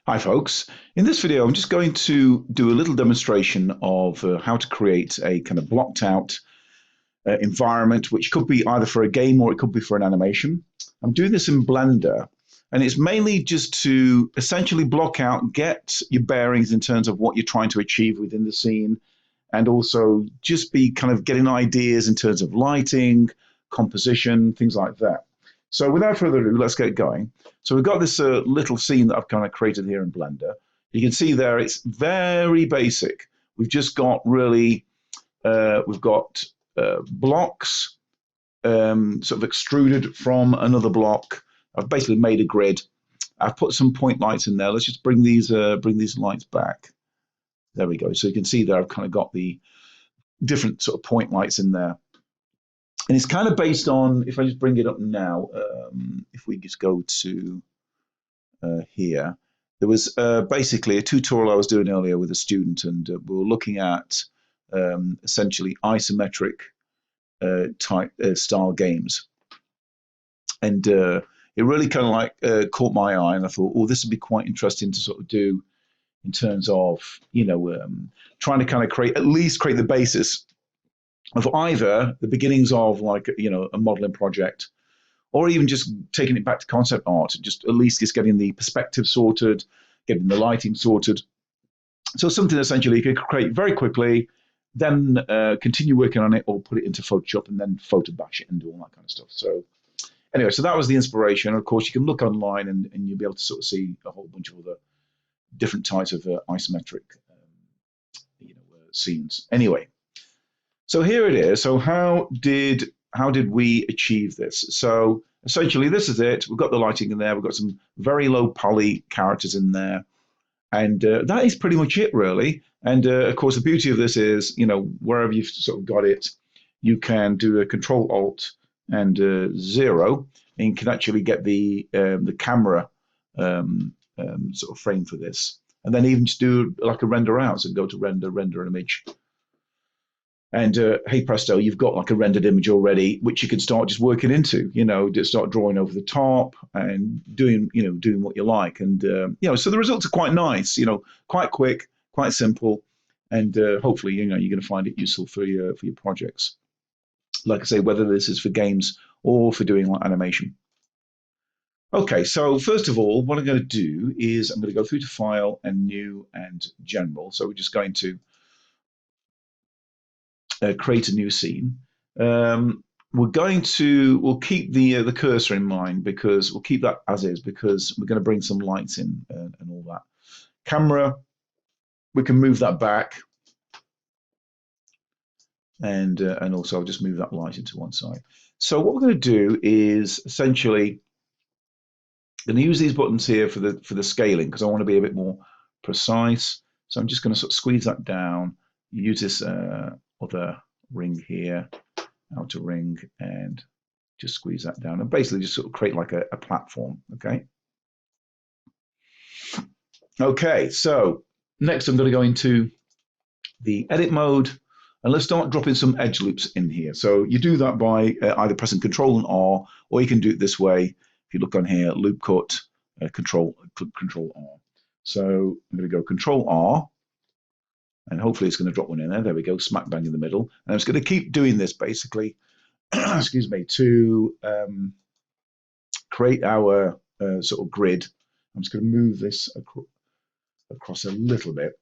Hi folks, in this video I'm just going to do a little demonstration of how to create a kind of blocked out environment, which could be either for a game or it could be for an animation. I'm doing this in Blender, and it's mainly just to essentially block out, get your bearings in terms of what you're trying to achieve within the scene, and also just be kind of getting ideas in terms of lighting, composition, things like that. So without further ado, let's get going. So we've got this little scene that I've kind of created here in Blender. You can see there it's very basic. We've just got really, we've got blocks sort of extruded from another block. I've basically made a grid. I've put some point lights in there. Let's just bring these lights back. There we go. So you can see there I've kind of got the different sort of point lights in there. And it's kind of based on, if I just bring it up now, if we just go to here, there was basically a tutorial I was doing earlier with a student, and we were looking at essentially isometric type style games. And it really kind of like caught my eye, and I thought, oh, this would be quite interesting to sort of do in terms of, trying to kind of at least create the basis of either the beginnings of like, a modeling project, or even just taking it back to concept art, just at least just getting the perspective sorted, getting the lighting sorted. So something essentially you could create very quickly, then continue working on it, or put it into Photoshop and then photo bash it and do all that kind of stuff. So anyway, so that was the inspiration. Of course, you can look online and you'll be able to sort of see a whole bunch of other different types of isometric scenes. Anyway, so here it is. So how did we achieve this? So essentially, this is it. We've got the lighting in there. We've got some very low poly characters in there, and that is pretty much it, really. And of course, the beauty of this is, wherever you've sort of got it, you can do a Control Alt and 0, and you can actually get the camera sort of frame for this, and then even just do like a render out. So go to render an image. And hey presto, you've got like a rendered image already, which you can start just working into, just start drawing over the top and doing what you like. And, so the results are quite nice, quite quick, quite simple. And hopefully, you're going to find it useful for your projects. Like I say, whether this is for games or for doing like animation. Okay, so first of all, what I'm going to do is I'm going to go through to File and New and General. So we're just going to create a new scene. We'll keep the cursor in mind, because we'll keep that as is, because we're going to bring some lights in and all that. Camera, we can move that back, and also I'll just move that light into one side. So what we're going to do is essentially going to use these buttons here for the scaling, because I want to be a bit more precise. So I'm just going to sort of squeeze that down. Use this other ring here, outer ring, and just squeeze that down, and basically just sort of create like a platform. Okay, so next I'm going to go into the edit mode, and let's start dropping some edge loops in here. So you do that by either pressing Control and R, or you can do it this way. If you look on here, loop cut, Control R. So I'm going to go Control R, and hopefully it's going to drop one in there. There we go, smack bang in the middle. And I'm just going to keep doing this basically, excuse me, to create our sort of grid. I'm just going to move this across a little bit.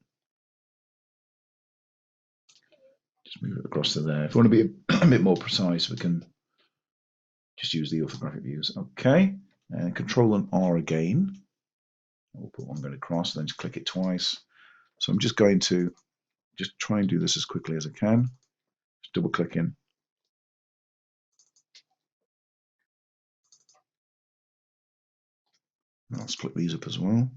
Just move it across to there. If we want to be a bit more precise, we can just use the orthographic views. Okay, and Control and R again. We'll put one bit across, then just click it twice. So I'm just going to just try and do this as quickly as I can. Just double click in. I'll split these up as well.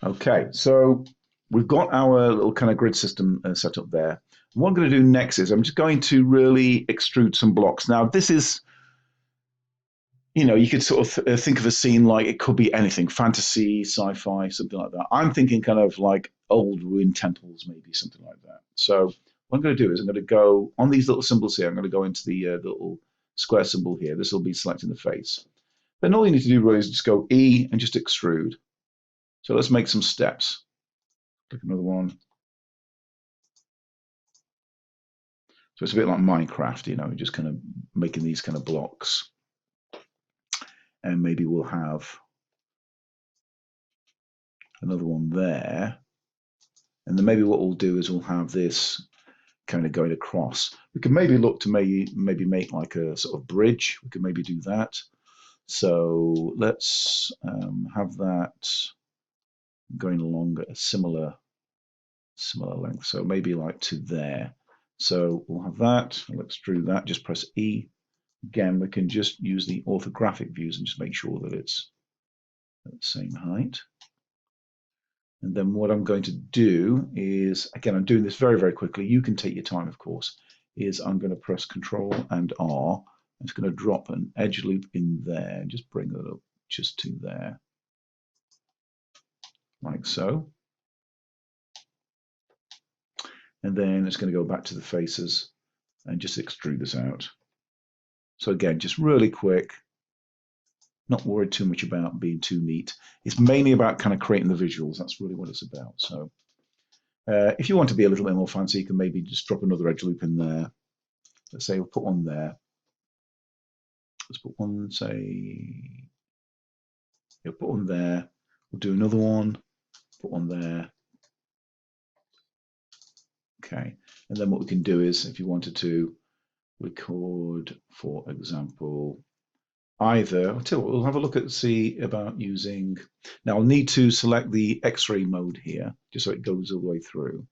Okay, so we've got our little kind of grid system set up there. What I'm going to do next is I'm just going to really extrude some blocks. Now, this is, you know, you could sort of think of a scene like it could be anything, fantasy, sci-fi, something like that. I'm thinking kind of like old ruined temples, maybe something like that. So what I'm going to do is I'm going to go on these little symbols here. I'm going to go into the little square symbol here. This will be selecting the face. Then all you need to do really is just go E and just extrude. So let's make some steps. Click another one. So it's a bit like Minecraft, you know, just kind of making these kind of blocks. And maybe we'll have another one there. And then maybe what we'll do is we'll have this kind of going across. We could maybe look to maybe make like a sort of bridge. We could maybe do that. So let's have that going along at a similar length. So maybe like to there. So we'll have that. I'll extrude that. Just press E. Again, we can just use the orthographic views and just make sure that it's at the same height. And then what I'm going to do is, again, I'm doing this very, very quickly. You can take your time, of course, is I'm going to press Control and R. I'm just going to drop an edge loop in there and just bring that up just to there, like so. And then it's going to go back to the faces and just extrude this out. So again, just really quick, not worried too much about being too neat. It's mainly about kind of creating the visuals. That's really what it's about. So if you want to be a little bit more fancy, you can maybe just drop another edge loop in there. Let's say we'll put one there. Let's put one, say, yeah, put one there. We'll do another one, put one there. Okay, and then what we can do is, if you wanted to, we could, for example, either, I'll tell you what, we'll have a look at, see about using, now I'll need to select the X-ray mode here, just so it goes all the way through.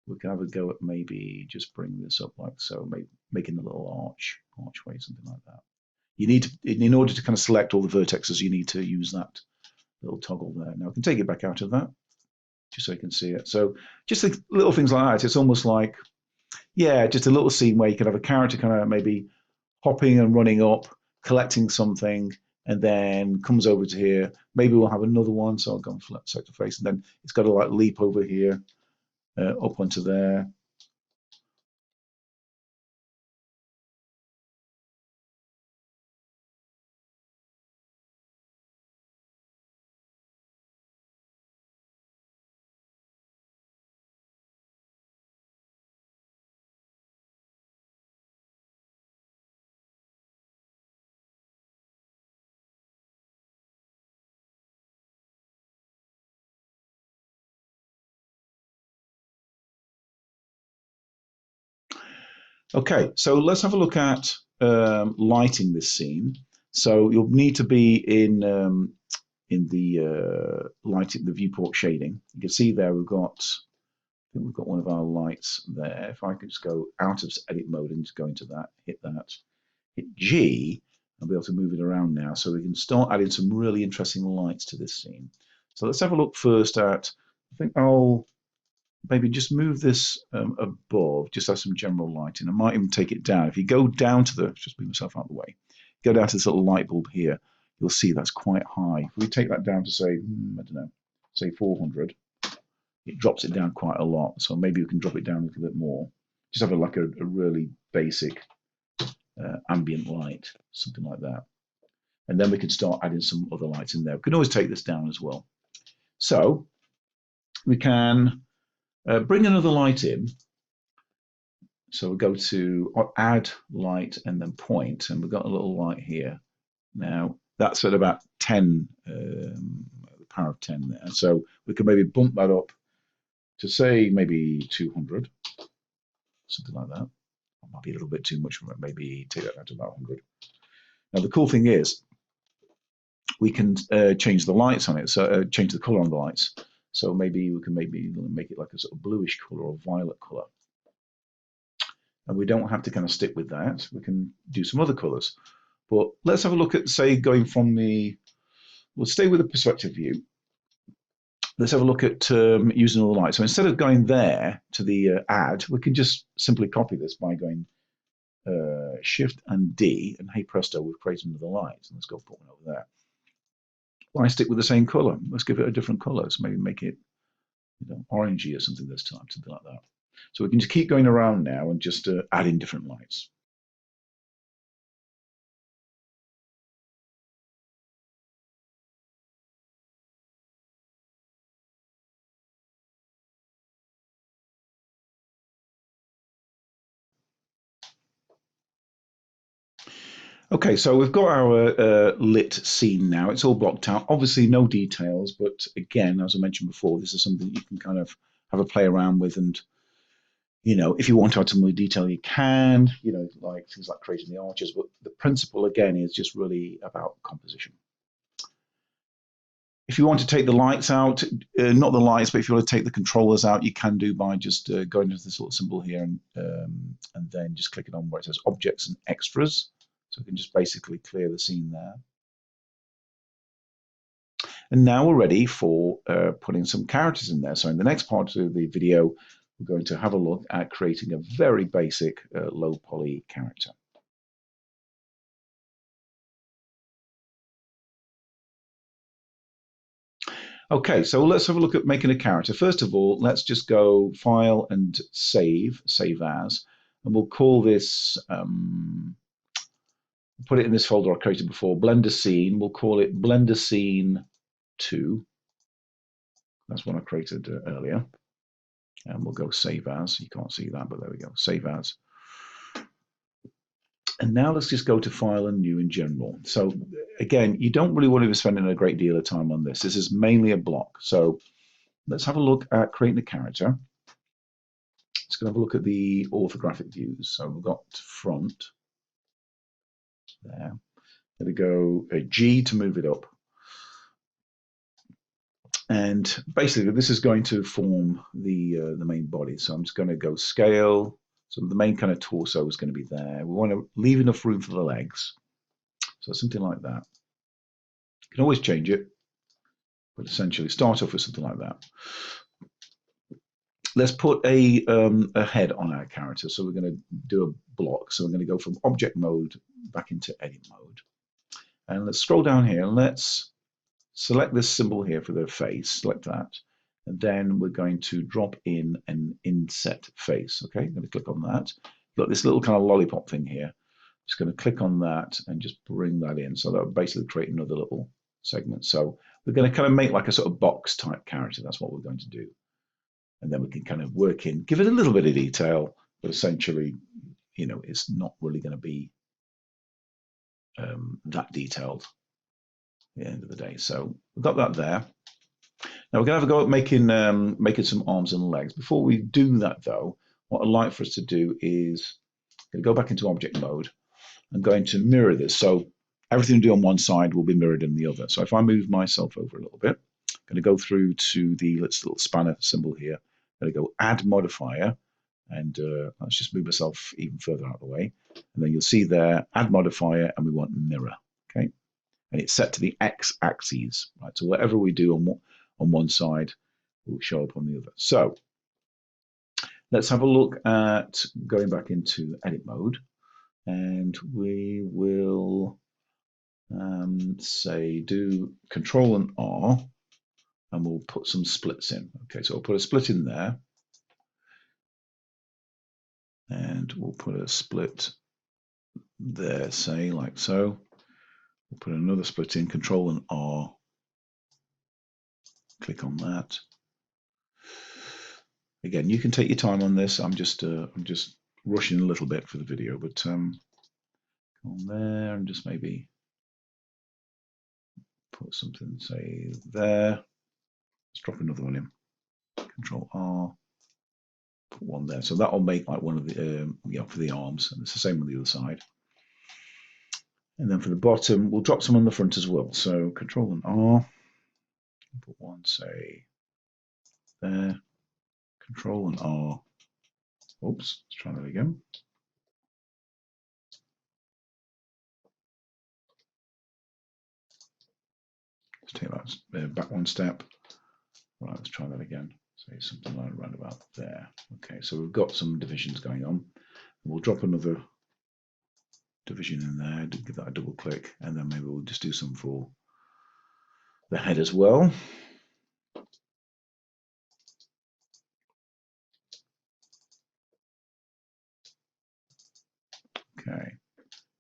We can have a go at maybe just bring this up like so, maybe making a little archway, something like that. You need to, in order to kind of select all the vertexes, you need to use that little toggle there. Now I can take it back out of that, just so you can see it. So just little things like that. It's almost like, yeah, just a little scene where you can have a character kind of maybe hopping and running up, collecting something, and then comes over to here. Maybe we'll have another one. So I'll go and select the face, and then it's got to like leap over here, up onto there. Okay, so let's have a look at lighting this scene. So you'll need to be in the lighting, the viewport shading. You can see there I think we've got one of our lights there. If I could just go out of edit mode and just go into that, hit G, I'll be able to move it around now. So we can start adding some really interesting lights to this scene. So let's have a look first at, I think I'll maybe just move this above, just have some general lighting. I might even take it down. If you go down to the, just move myself out of the way, go down to this little light bulb here, you'll see that's quite high. If we take that down to say, I don't know, say 400, it drops it down quite a lot. So maybe we can drop it down a little bit more. Just have like a really basic ambient light, something like that. And then we can start adding some other lights in there. We can always take this down as well. So we can bring another light in. So we'll go to add light and then point, and we've got a little light here. Now that's at about 10, the power of 10 there. So we can maybe bump that up to say maybe 200, something like that. It might be a little bit too much, maybe take that down to about 100. Now the cool thing is we can change the lights on it, so change the color on the lights. So maybe we can make it like a sort of bluish color or violet color. And we don't have to kind of stick with that. We can do some other colors. But let's have a look at, say, going from we'll stay with the perspective view. Let's have a look at using all the light. So instead of going there to the add, we can just simply copy this by going Shift and D, and hey presto, we've created another light. So let's go put one over there. Why stick with the same color? Let's give it a different color. So maybe make it, orangey or something this time, something like that. So we can just keep going around now and just add in different lights. Okay, so we've got our lit scene now. It's all blocked out. Obviously, no details, but again, as I mentioned before, this is something you can kind of have a play around with, and if you want to add some more detail, you can. Like things like creating the arches. But the principle again is just really about composition. If you want to take the lights out, not the lights, but if you want to take the controllers out, you can do by just going into this little symbol here and then just clicking on where it says Objects and Extras. So we can just basically clear the scene there. And now we're ready for putting some characters in there. So in the next part of the video, we're going to have a look at creating a very basic low poly character. Okay, so let's have a look at making a character. First of all, let's just go File and Save As, and we'll call this, put it in this folder I created before, Blender Scene. We'll call it Blender Scene 2. That's what I created earlier. And we'll go Save As. You can't see that, but there we go, Save As. And now let's just go to File and New in General. So again, you don't really want to be spending a great deal of time on this. This is mainly a block. So let's have a look at creating a character. Let's go have a look at the orthographic views. So we've got front there. Going to go a G to move it up. And basically, this is going to form the main body. So I'm just going to go scale. So the main kind of torso is going to be there. We want to leave enough room for the legs. So something like that. You can always change it, but essentially start off with something like that. Let's put a head on our character. So we're going to do a block. So we're going to go from object mode back into edit mode. And let's scroll down here. Let's select this symbol here for the face. Select that. And then we're going to drop in an inset face. Okay, I'm going to click on that. Got this little kind of lollipop thing here. Just going to click on that and just bring that in. So that will basically create another little segment. So we're going to kind of make like a sort of box type character. That's what we're going to do. And then we can kind of work in, give it a little bit of detail, but essentially, it's not really going to be that detailed at the end of the day. So we've got that there. Now we're going to have a go at making some arms and legs. Before we do that though, what I'd like for us to do is go back into object mode. I'm going to mirror this. So everything we do on one side will be mirrored in the other. So if I move myself over a little bit, I'm going to go through to the little spanner symbol here. I'm going to go add modifier, and let's just move myself even further out of the way. And then you'll see there, add modifier, and we want mirror. Okay, and it's set to the x-axis, right? So whatever we do on one side will show up on the other. So let's have a look at going back into edit mode, and we will say do Control and R, and we'll put some splits in. Okay, so I'll put a split in there, and we'll put a split there, say like so. We'll put another split in, Control and R, click on that. Again, you can take your time on this. I'm just rushing a little bit for the video, but on there and just maybe put something, say there. Let's drop another one in. Control R, put one there. So that'll make like one of the for the arms, and it's the same on the other side. And then for the bottom, we'll drop some on the front as well. So Control and R, put one, say there. Control and R. Oops, let's try that again. Let's take that back one step. Right, let's try that again. Say something like around about there. Okay, so we've got some divisions going on. We'll drop another division in there, give that a double click, and then maybe we'll just do some for the head as well. Okay,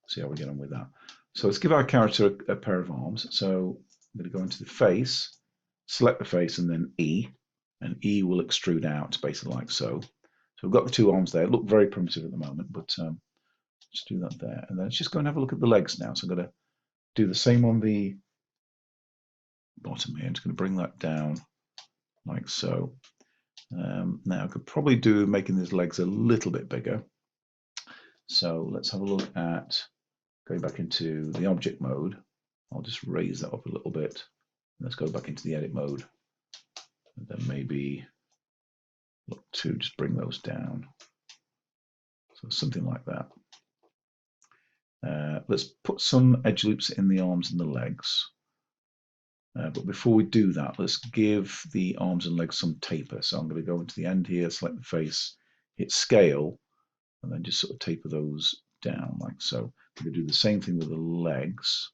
see how we get on with that. So let's give our character a pair of arms. So I'm going to go into the face, select the face, and then E, and E will extrude out basically like so. So we've got the two arms there. Look very primitive at the moment, but let's do that there. And then let's just go and have a look at the legs now. So I'm going to do the same on the bottom here. I'm just going to bring that down like so. Now I could probably do making these legs a little bit bigger. So let's have a look at going back into the object mode. I'll just raise that up a little bit. Let's go back into the edit mode. And then maybe look to just bring those down. So something like that. Let's put some edge loops in the arms and the legs. But before we do that, let's give the arms and legs some taper. So I'm going to go into the end here, select the face, hit scale, and then just sort of taper those down like so. We're going to do the same thing with the legs.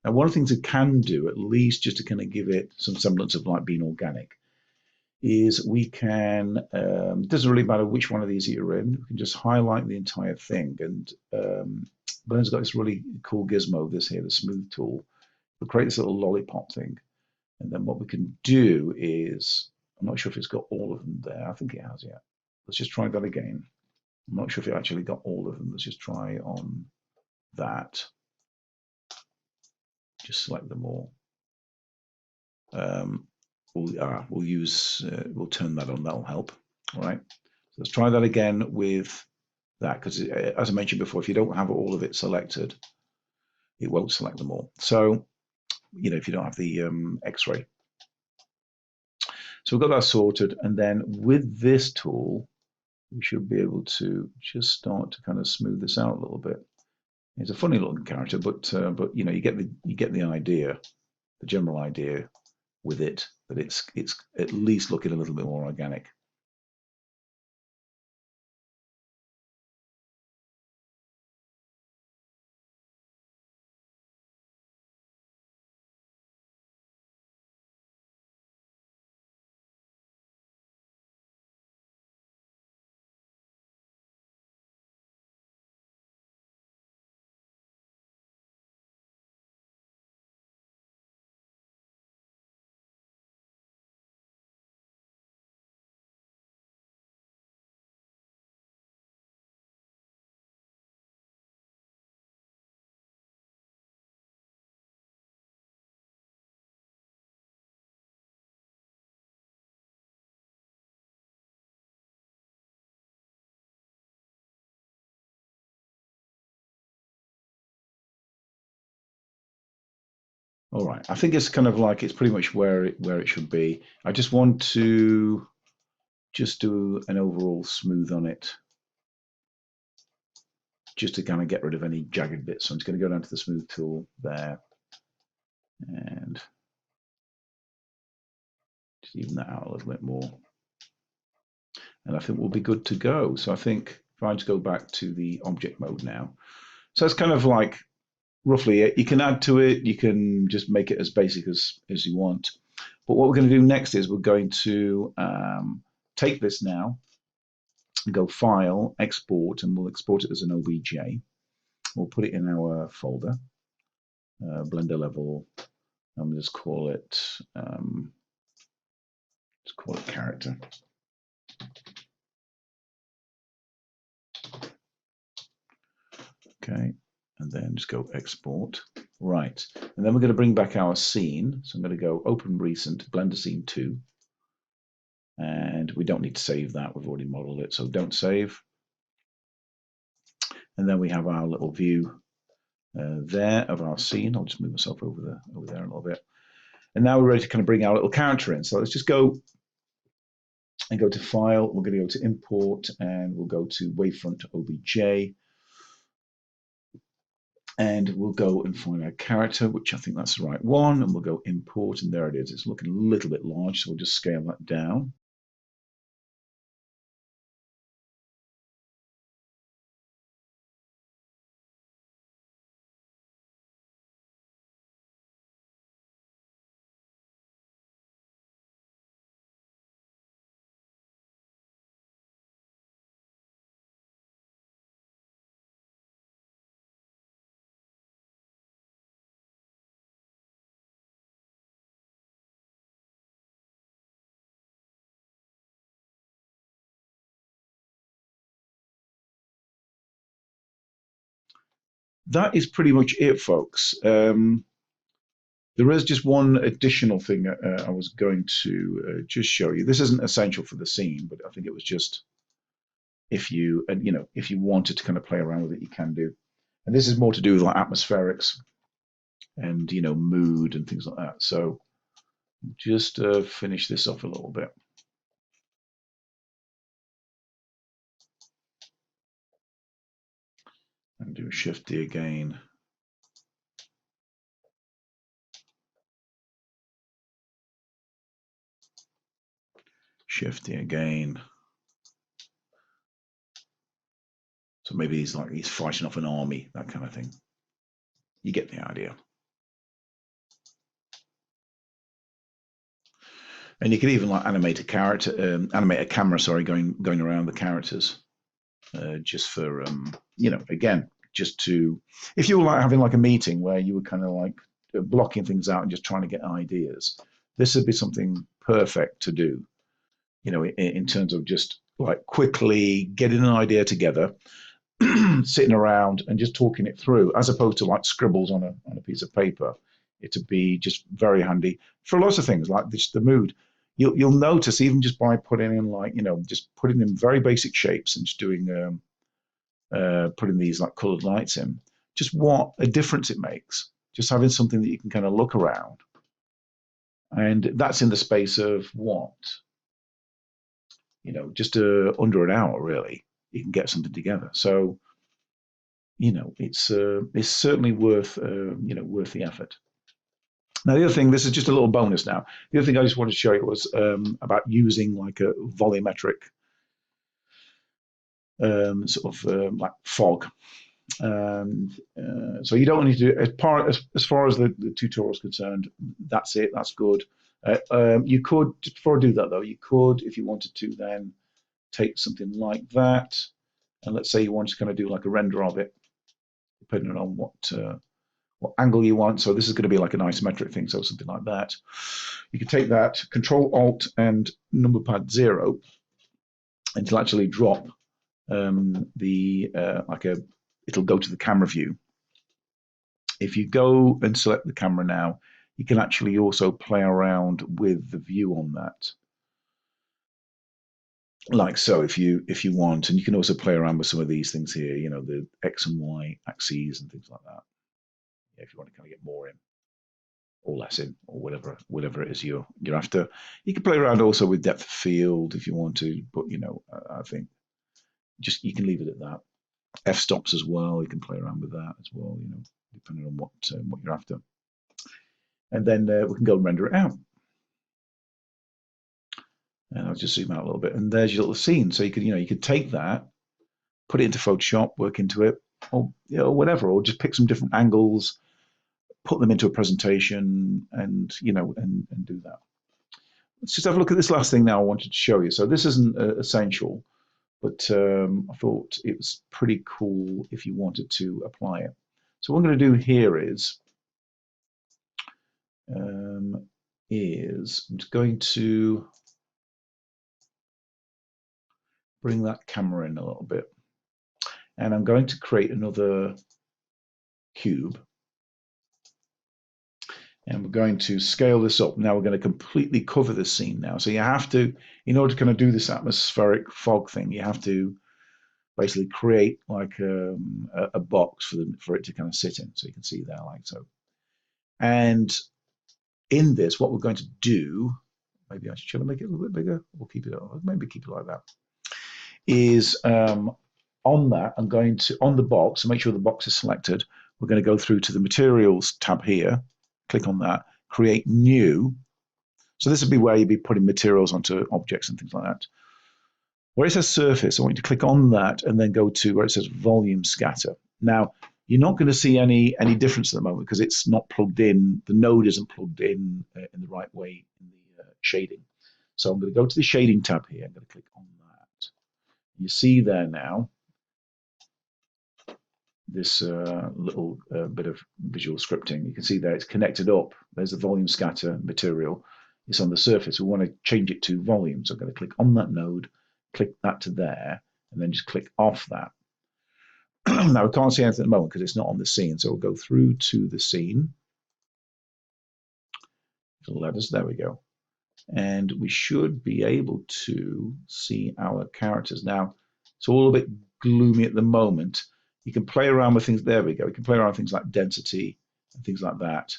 Now, one of the things it can do, at least just to kind of give it some semblance of like being organic, is we can, it doesn't really matter which one of these you're in, we can just highlight the entire thing. And Blend's got this really cool gizmo, this here, the smooth tool. We'll create this little lollipop thing. And then what we can do is, I'm not sure if it's got all of them there. I think it has, yeah. Let's just try that again. I'm not sure if it actually got all of them. Let's just try on that. Just select them all. We'll turn that on. That'll help. All right. So let's try that again with that, because as I mentioned before, if you don't have all of it selected, it won't select them all. So, you know, if you don't have the X-ray. So we've got that sorted, and then with this tool, we should be able to just start to kind of smooth this out a little bit. It's a funny looking character, but you know, you get the idea, the general idea with it, that it's at least looking a little bit more organic. All right, I think it's kind of like it's pretty much where it should be. I just want to just do an overall smooth on it, just to kind of get rid of any jagged bits. So I'm just going to go down to the smooth tool there and just even that out a little bit more. And I think we'll be good to go. So I think if I just go back to the object mode now. So it's kind of like roughly it. You can add to it. You can just make it as basic as you want. But what we're going to do next is we're going to take this now and go File, Export, and we'll export it as an OBJ. We'll put it in our folder, Blender level, and we'll just call it character. Okay, and then just go export. Right, and then we're going to bring back our scene. So I'm going to go open recent, Blender scene 2. And we don't need to save that. We've already modeled it, so don't save. And then we have our little view there of our scene. I'll just move myself over there a little bit. And now we're ready to kind of bring our little character in. So let's just go and go to File. We're going to go to Import, and we'll go to Wavefront OBJ. And we'll go and find our character, which I think that's the right one, and we'll go import, and there it is. It's looking a little bit large, so we'll just scale that down. That is pretty much it, folks. There is just one additional thing I was going to just show you. This isn't essential for the scene, but I think it was just if you and if you wanted to kind of play around with it, you can do. And this is more to do with like atmospherics and mood and things like that. So just finish this off a little bit and do Shift D again. Shift D again. So maybe he's fighting off an army, that kind of thing. You get the idea. And you could even like animate a character, animate a camera, sorry, going around the characters, just for again, just to if you were like having like a meeting where you were kind of like blocking things out and just trying to get ideas, this would be something perfect to do. In terms of just like quickly getting an idea together, sitting around and just talking it through, as opposed to like scribbles on a piece of paper. It'd be just very handy for lots of things like this, the mood. You'll notice even just by putting in like just putting in very basic shapes and just doing putting these like colored lights in, just what a difference it makes. Just having something that you can kind of look around, and that's in the space of what just under an hour really. You can get something together. So it's certainly worth worth the effort. Now, the other thing, this is just a little bonus now. The other thing I just wanted to show you was about using like a volumetric sort of like fog. So you don't need to, as far as the tutorial is concerned, that's it, that's good. You could, just before I do that though, you could, if you wanted to, then take something like that, and let's say you want to kind of do like a render of it, depending on what angle you want. So this is going to be like an isometric thing, so something like that. You can take that, Control Alt and number pad 0, and it'll actually drop the it'll go to the camera view. If you go and select the camera now, you can actually also play around with the view on that. Like so, if you want, and you can also play around with some of these things here, the X and Y axes and things like that. Yeah, if you want to kind of get more in or less in, or whatever it is you're after. You can play around also with depth of field if you want to, but I think just you can leave it at that. F-stops as well, you can play around with that as well, depending on what you're after. And then we can go and render it out. And I'll just zoom out a little bit, and there's your little scene. So you could take that, put it into Photoshop, work into it, or whatever, or just pick some different angles, put them into a presentation, and and do that. Let's just have a look at this last thing now I wanted to show you. So this isn't essential, but I thought it was pretty cool if you wanted to apply it. So what I'm going to do here is I'm just going to bring that camera in a little bit, and I'm going to create another cube, and we're going to scale this up. Now we're going to completely cover the scene now. So you have to, in order to kind of do this atmospheric fog thing, you have to basically create like a box for it to kind of sit in. So you can see there like so. And in this, what we're going to do, maybe I should make it a little bit bigger, or maybe keep it like that, is on that, I'm going to, on the box, make sure the box is selected, we're going to go through to the Materials tab here, click on that, Create New. So this would be where you'd be putting materials onto objects and things like that. Where it says Surface, I want you to click on that and then go to where it says Volume Scatter. Now, you're not going to see any difference at the moment because it's not plugged in. The node isn't plugged in the right way in the shading. So I'm going to go to the Shading tab here. I'm going to click on that. You see there now this little bit of visual scripting. You can see there it's connected up. There's the volume scatter material. It's on the surface. We want to change it to volume. So I'm going to click on that node, click that to there, and then just click off that. Now we can't see anything at the moment because it's not on the scene. So we'll go through to the scene. It'll let us, there we go. And we should be able to see our characters. Now, it's all a bit gloomy at the moment. You can play around with things. There we go. You can play around with things like density and things like that.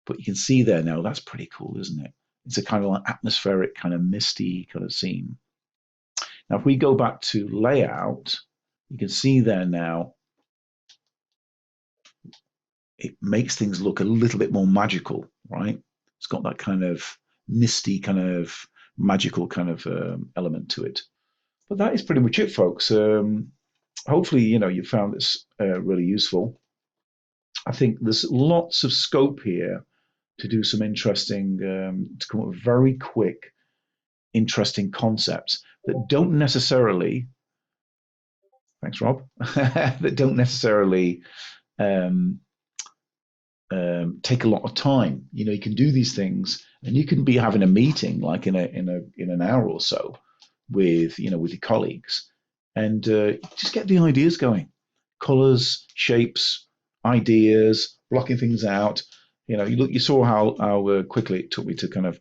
But you can see there now, that's pretty cool, isn't it? It's a kind of like atmospheric, kind of misty kind of scene. Now, if we go back to layout, you can see there now, it makes things look a little bit more magical, right? It's got that kind of misty, kind of magical kind of element to it. But that is pretty much it, folks. Hopefully, you found this really useful. I think there's lots of scope here to do some interesting, to come up with very quick, interesting concepts that don't necessarily, thanks, Rob, that don't necessarily take a lot of time. You can do these things, and you can be having a meeting like in an hour or so with with your colleagues, and just get the ideas going, colors, shapes, ideas, blocking things out. You saw how quickly it took me to kind of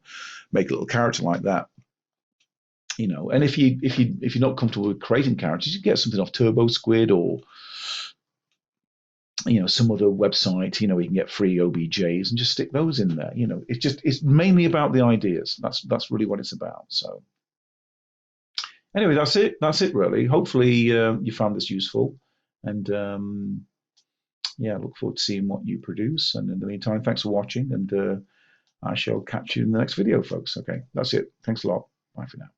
make a little character like that. And if you're not comfortable with creating characters, you get something off Turbo Squid or some other website. You can get free OBJs and just stick those in there. It's mainly about the ideas. That's really what it's about. So anyway, that's it really. Hopefully you found this useful, and yeah, look forward to seeing what you produce. And in the meantime, thanks for watching, and I shall catch you in the next video, folks. Okay, that's it. Thanks a lot. Bye for now.